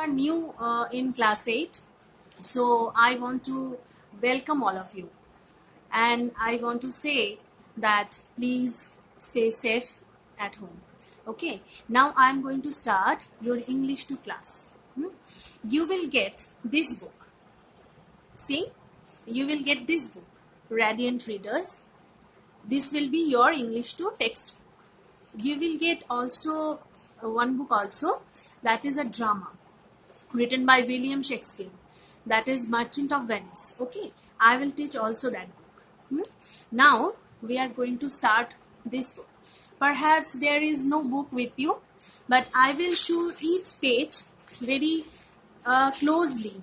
are new in class 8, so I want to welcome all of you, and I want to say that please stay safe at home. Okay, now I'm going to start your English 2 class. You will get this book. See, you will get this book, Radiant Readers. This will be your English 2 textbook. You will get also one book also, that is a drama written by William Shakespeare, that is Merchant of Venice. Okay, I will teach also that book. Now we are going to start this book. Perhaps there is no book with you, but I will show each page very closely.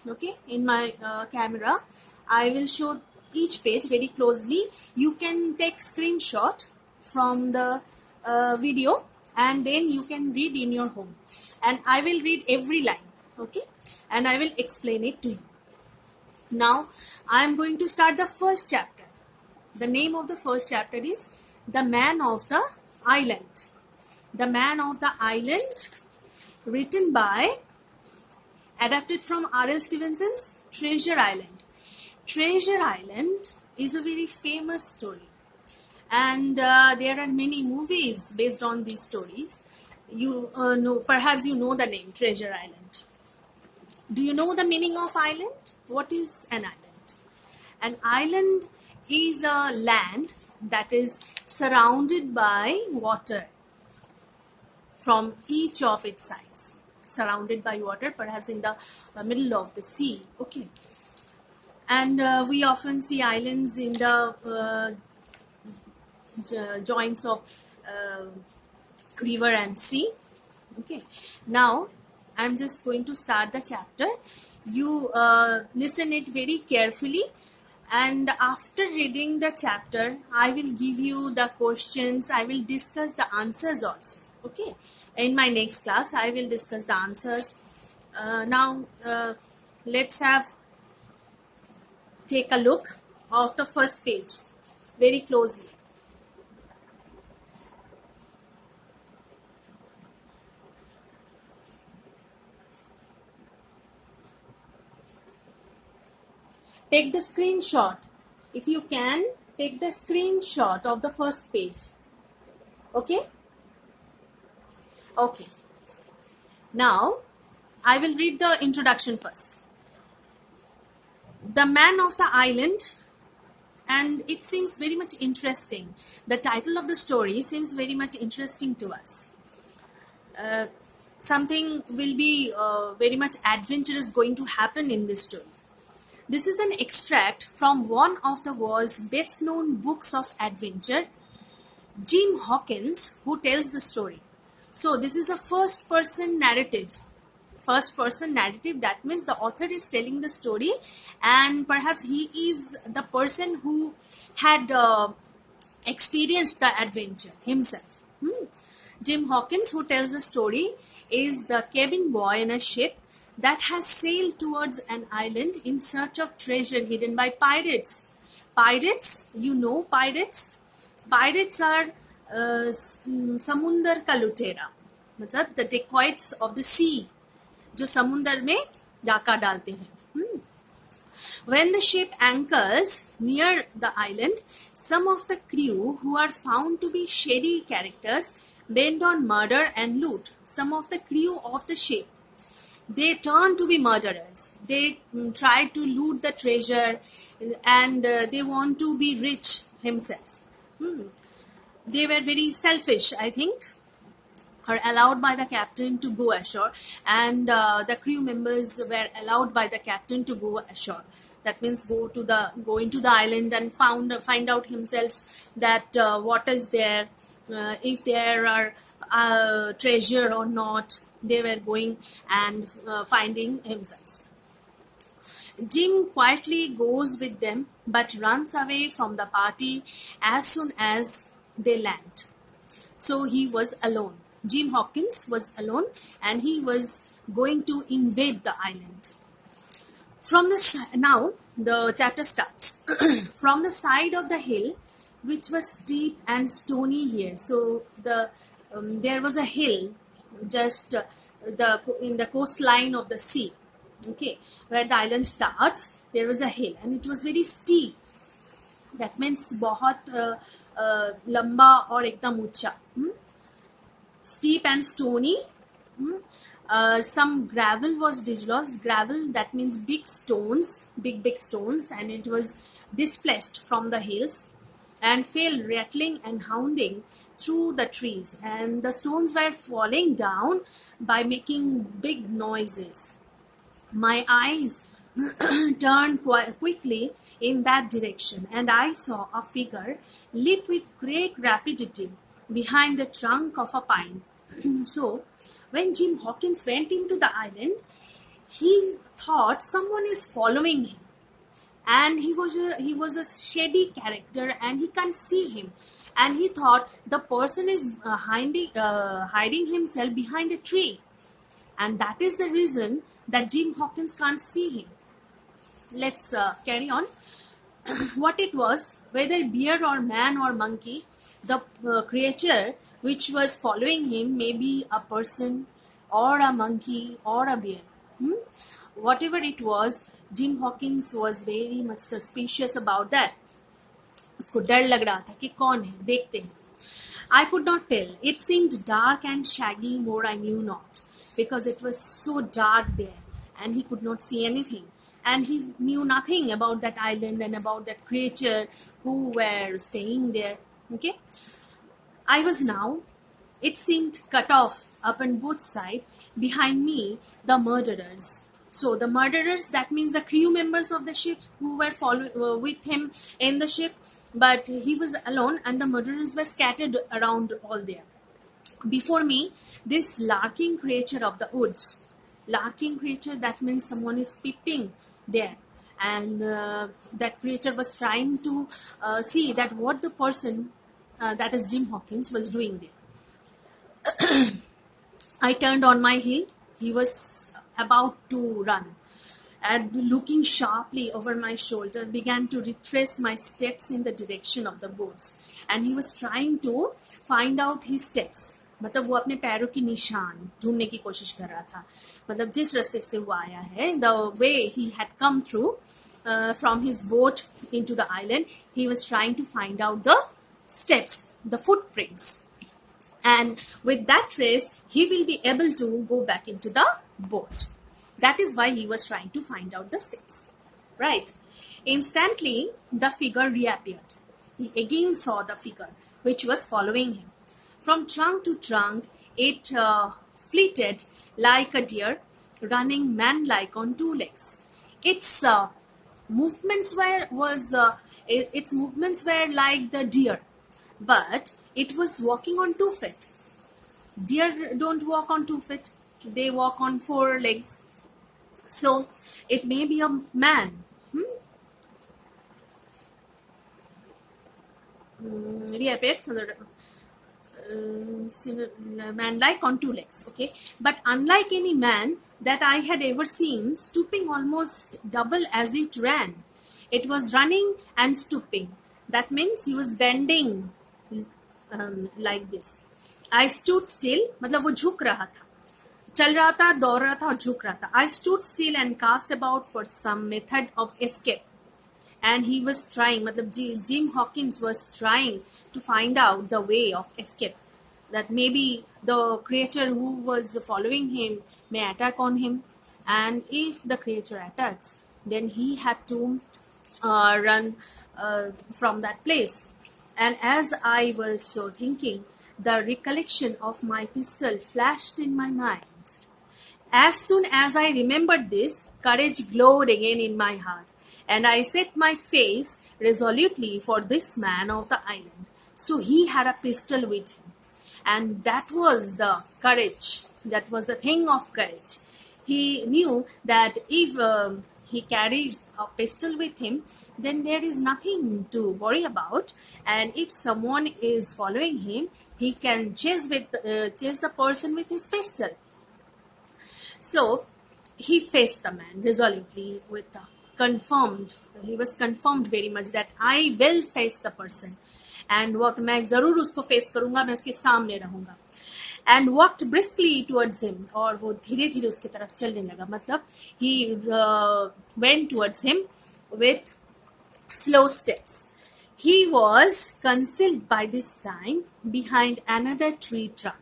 Okay, in my camera I will show each page very closely. You can take screenshot from the video and then you can read in your home, and I will read every line. Okay, and I will explain it to you. Now I am going to start the first chapter. The name of the first chapter is The Man of the Island. The Man of the Island, written by, adapted from R.L. Stevenson's Treasure Island. Treasure Island is a very famous story, and there are many movies based on these stories. You know, perhaps you know the name Treasure Island. Do you know the meaning of island? What is an island? An island is a land that is surrounded by water from each of its sides. Surrounded by water, perhaps in the middle of the sea. Okay, and we often see islands in the joints of river and sea. Okay, now I'm just going to start the chapter. You listen it very carefully, and after reading the chapter I will give you the questions. I will discuss the answers also. Okay, in my next class I will discuss the answers. Now let's take a look of the first page very closely. Take the screenshot. If you can, take the screenshot of the first page. Okay? Okay. Now, I will read the introduction first. The Man of the Island, and it seems very much interesting. The title of the story seems very much interesting to us. Something will be very much adventurous going to happen in this story. This is an extract from one of the world's best known books of adventure, Jim Hawkins, who tells the story. So this is a first person narrative. First person narrative, that means the author is telling the story, and perhaps he is the person who had experienced the adventure himself. Jim Hawkins, who tells the story, is the cabin boy in a ship that has sailed towards an island in search of treasure hidden by pirates. Pirates, you know pirates? Pirates are samundar ka lutera, मतलब the dacoits of the sea, जो समुंदर में डाका डालते हैं. When the ship anchors near the island, some of the crew, who are found to be shady characters, bent on murder and loot. Some of the crew of the ship, they turn to be murderers. They try to loot the treasure, and they want to be rich himself. They were very selfish, I think, are allowed by the captain to go ashore, and the crew members were allowed by the captain to go ashore. That means go into the island and find out himself that what is there, if there are treasure or not. They were going and finding himself. Jim quietly goes with them but runs away from the party as soon as they land. So he was alone. Jim Hawkins was alone, and he was going to invade the island. Now the chapter starts. From the side of the hill, which was steep and stony here. So there was a hill just in the coastline of the sea. Okay, where the island starts, there was a hill, and it was very steep. That means बहुत लंबा और एकदम ऊंचा, steep and stony. Some gravel was dislodged. Gravel, that means big stones, big stones, and it was displaced from the hills and fell rattling and hounding through the trees, and the stones were falling down by making big noises. My eyes turned quickly in that direction, and I saw a figure leap with great rapidity behind the trunk of a pine. So, when Jim Hawkins went into the island, he thought someone is following him, and he was a shady character, and he can't see him, and he thought the person is hiding himself behind a tree, and that is the reason that Jim Hawkins can't see him. Let's carry on. What it was, whether bear or man or monkey, the creature which was following him may be a person or a monkey or a bear. Whatever it was, Jim Hawkins was very much suspicious about that. उसको डर लग रहा था कि कौन है, देखते हैं. I could not tell. It seemed dark and shaggy, more I knew not, because it was so dark there, and he could not see anything. And he knew nothing about that island and about that creature who were staying there. Okay? I was now, it seemed, cut off upon both sides. Behind me, the murderers. So the murderers, that means the crew members of the ship who were with him in the ship, but he was alone, and the murderers were scattered around all there. Before me, this larking creature of the woods. Larking creature, that means someone is peeping there, and that creature was trying to see that what the person, that is Jim Hawkins, was doing there. I turned on my heel. He was about to run, and looking sharply over my shoulder, began to retrace my steps in the direction of the boats. And he was trying to find out his steps. मतलब वो अपने पैरों की निशान ढूंढने की कोशिश कर रहा था. मतलब जिस रास्ते से वो आया है, the way he had come through from his boat into the island, he was trying to find out the steps, the footprints. And with that trace, he will be able to go back into the boat. That is why he was trying to find out the steps. Right? Instantly, the figure reappeared. He again saw the figure which was following him. From trunk to trunk, it fleeted like a deer, running man-like on two legs. Its movements were like the deer, but it was walking on 2 feet. Deer don't walk on 2 feet; they walk on 4 legs. So it may be a man. Reappeared from the man like on 2 legs. Okay, but unlike any man that I had ever seen, stooping almost double as it ran, it was running and stooping. That means he was bending like this. I stood still, मतलब वो झुक रहा था, चल रहा था, दौड़ रहा था और झुक रहा था. I stood still and cast about for some method of escape. And he was trying, मतलब Jim Hawkins was trying to find out the way of escape. That maybe the creature who was following him may attack on him, and if the creature attacks, then he had to run from that place. And as I was so thinking, the recollection of my pistol flashed in my mind. As soon as I remembered this, courage glowed again in my heart, and I set my face resolutely for this man of the island. So he had a pistol with him, and that was the courage. That was the thing of courage. He knew that if he carried a pistol with him, then there is nothing to worry about, and if someone is following him, he can chase the person with his pistol. So he faced the man resolutely with he was confirmed very much that I will face the person, and what मैं जरूर उसको face करूंगा, मैं उसके सामने रहूंगा. and walked briskly towards him. और वो धीरे धीरे उसके तरफ चलने लगा, मतलब he went towards him with slow steps. He was concealed by this time behind another tree trunk.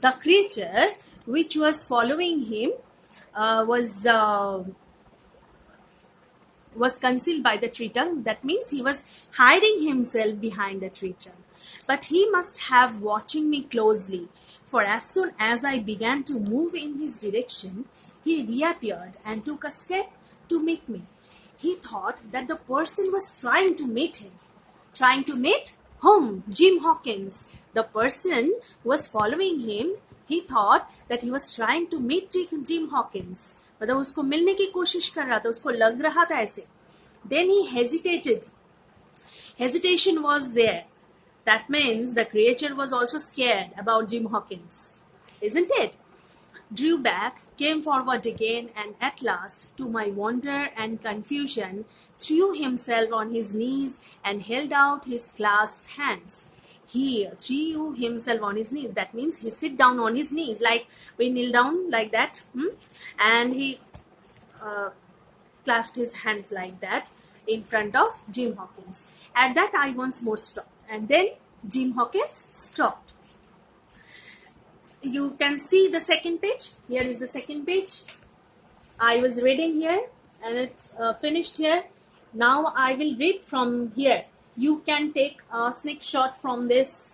The creature which was following him was concealed by the tree trunk. That means he was hiding himself behind the tree trunk. But he must have watching me closely, for as soon as I began to move in his direction, he reappeared and took a step to meet me. He thought that the person was trying to meet him. Trying to meet whom? Jim Hawkins. The person was following him. He thought that he was trying to meet Jim Hawkins. मतलब उसको मिलने की कोशिश कर रहा था, उसको लग रहा था ऐसे. Then he hesitated. Hesitation was there. That means the creature was also scared about Jim Hawkins, isn't it? Drew back, came forward again, and at last, to my wonder and confusion, threw himself on his knees and held out his clasped hands. He threw himself on his knees. That means he sit down on his knees, like we kneel down like that, and he clasped his hands like that in front of Jim Hawkins. At that, I once more stopped, and then Jim Hawkins stopped. You can see the second page. Here is the second page. I was reading here and it's finished here. Now I will read from here. You can take a snapshot from this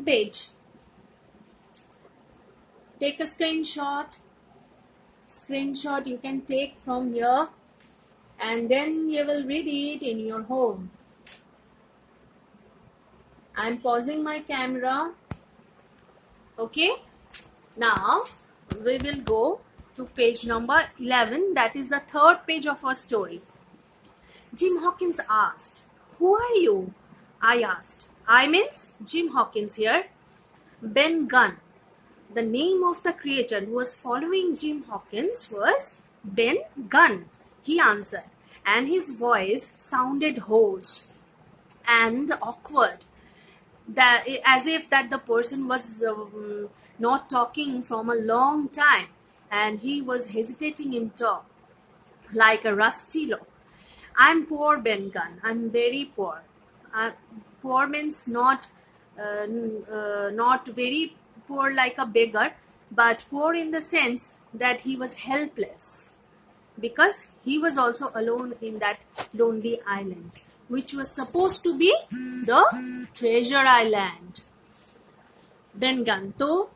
page. Take a screenshot. Screenshot you can take from here, and then you will read it in your home. I am pausing my camera. Okay, now we will go to page number 11. That is the third page of our story. Jim Hawkins asked, "Who are you?" I asked. I means Jim Hawkins here. Ben Gunn. The name of the creature who was following Jim Hawkins was Ben Gunn, he answered, and his voice sounded hoarse and awkward, that as if that the person was not talking from a long time, and he was hesitating in talk like a rusty lock. I'm poor, Ben Gunn. I'm very poor. Poor means not very poor like a beggar, but poor in the sense that he was helpless, because he was also alone in that lonely island, which was supposed to be the treasure island. Ben gun. तो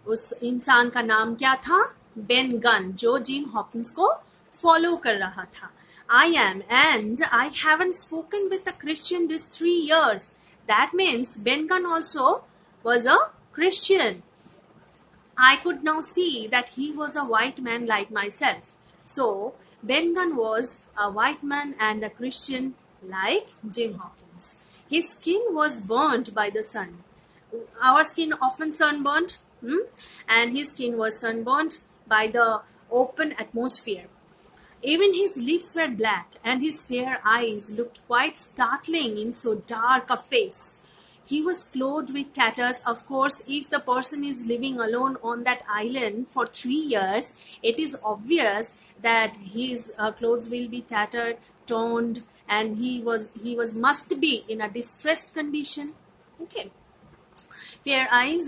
उस इंसान का नाम क्या था? Ben gun, जो gym Hawkins को follow कर रहा था. I am, and I haven't spoken with a Christian these 3 years. That means Ben Gunn also was a Christian. I could now see that he was a white man like myself. So Ben Gunn was a white man and a Christian like Jim Hawkins. His skin was burnt by the sun. Our skin often sunburnt, and his skin was sunburnt by the open atmosphere. Even his lips were black, and his fair eyes looked quite startling in so dark a face. He was clothed with tatters. Of course, if the person is living alone on that island for 3 years, it is obvious that his clothes will be tattered, torn, and he must be in a distressed condition. Okay. Fair eyes.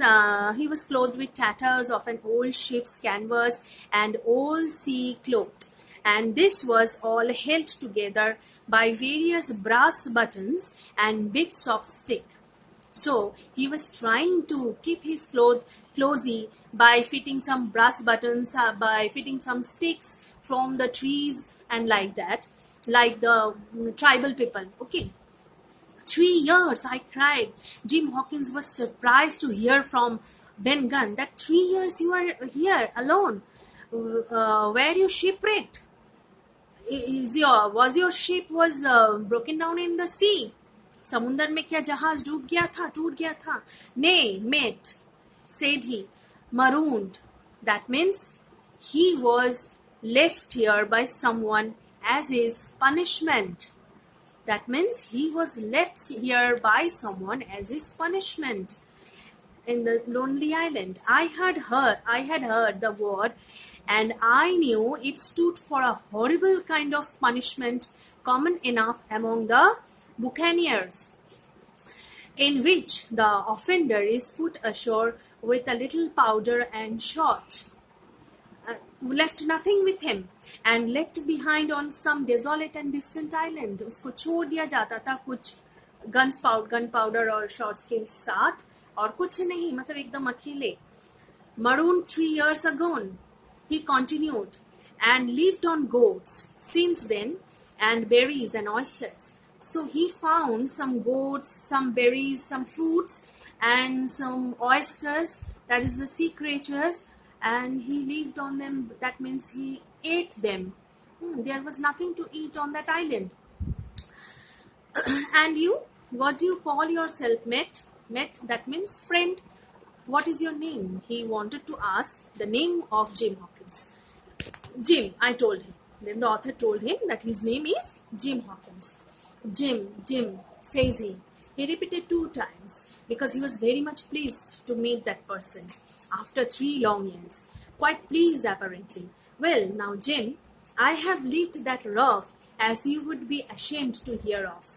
He was clothed with tatters of an old ship's canvas and old sea cloth. And this was all held together by various brass buttons and bits of stick. So he was trying to keep his clothes cozy by fitting some brass buttons, by fitting some sticks from the trees and like that, like the tribal people. Okay. 3 years, I cried. Jim Hawkins was surprised to hear from Ben Gunn that 3 years you are here alone. Were you shipwrecked? Was your ship broken down in the sea? समुंदर में क्या जहाज डूब गया था, टूट गया था? Nay, mate, said he, marooned. That means he was left here by someone as his punishment. That means he was left here by someone as his punishment. in the lonely island. I had heard the word, and I knew it stood for a horrible kind of punishment common enough among the buccaneers, in which the offender is put ashore with a little powder and shot, left nothing with him, and left behind on some desolate and distant island. उसको छोड़ दिया जाता था कुछ gun powder और shots के साथ, और कुछ नहीं, मतलब एकदम अकेले. Marooned 3 years ago, he continued, and lived on goats since then, and berries and oysters. So he found some goats, some berries, some fruits, and some oysters, that is the sea creatures, and he lived on them. That means he ate them. There was nothing to eat on that island. And you, what do you call yourself, mate? Mate, that means friend. What is your name? He wanted to ask the name of Jim Hawkins. Jim, I told him. Then the author told him that his name is Jim Hawkins. Jim, says he. He repeated 2 times because he was very much pleased to meet that person after 3 long years. Quite pleased, apparently. Well, now, Jim, I have lived that rough as you would be ashamed to hear of.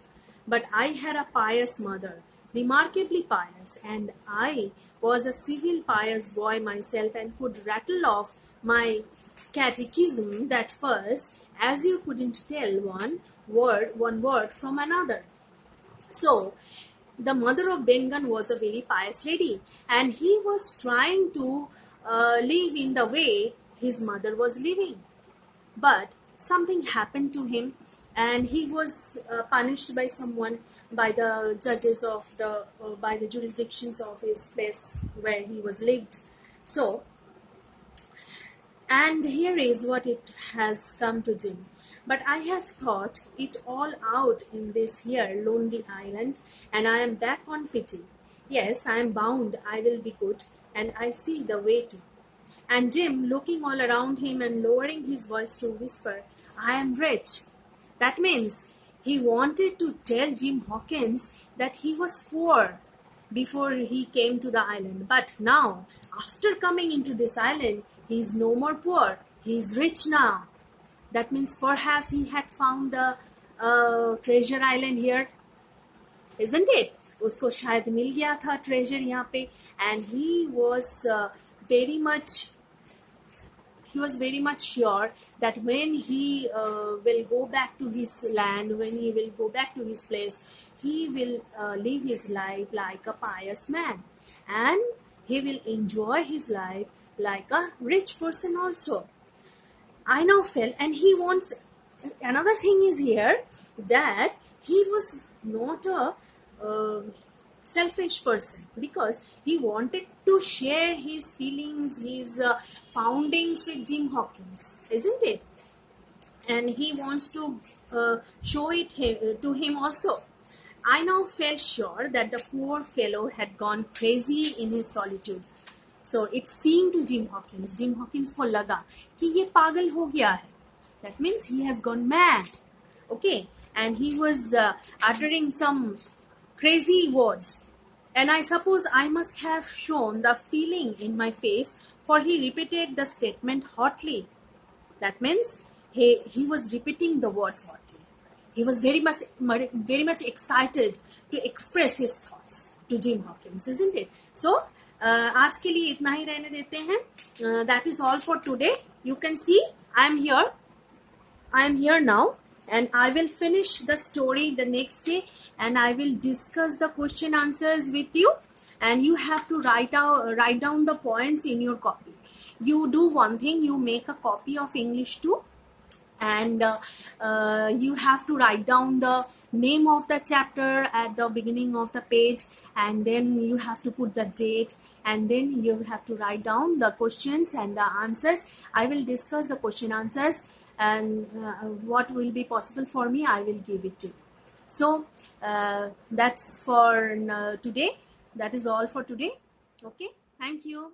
But I had a pious mother, remarkably pious, and I was a civil pious boy myself, and could rattle off my catechism that first, as you couldn't tell one word from another. So, the mother of Ben Gunn was a very pious lady, and he was trying to live in the way his mother was living. But something happened to him, and he was punished by someone, by the judges of by the jurisdictions of his place where he was lived. So, and here is what it has come to Jim. But I have thought it all out in this here lonely island, and I am back on pity. Yes, I am bound I will be good, and I see the way to. And Jim, looking all around him and lowering his voice to whisper, I am rich. That means he wanted to tell Jim Hawkins that he was poor before he came to the island. But now, after coming into this island, he is no more poor. He is rich now. That means perhaps he had found the treasure island here, isn't it? उसको शायद मिल गया था treasure यहाँ पे, and he was very much sure that when he will go back to his land, when he will go back to his place, he will live his life like a pious man, and he will enjoy his life like a rich person also. I now felt, and he wants, another thing is here, that he was not a selfish person, because he wanted to share his feelings, his foundings with Jim Hawkins, isn't it? And he wants to show it to him also. I now felt sure that the poor fellow had gone crazy in his solitude. So it seemed to Jim Hawkins को लगा कि ये पागल हो गया है. That means he has gone mad. Okay, and he was uttering some crazy words. And I suppose I must have shown the feeling in my face, for he repeated the statement hotly. That means he was repeating the words hotly. He was very much excited to express his thoughts to Jim Hawkins, isn't it? So, आज के लिए इतना ही रहने देते हैं. That is all for today. You can see I am here now, and I will finish the story the next day, and I will discuss the question answers with you, and you have to write down the points in your copy. You do one thing, you make a copy of English 2, and you have to write down the name of the chapter at the beginning of the page, and then you have to put the date, and then you have to write down the questions and the answers. I will discuss the question answers, and what will be possible for me, I will give it to you. So that's for today. That is all for today. Okay, thank you.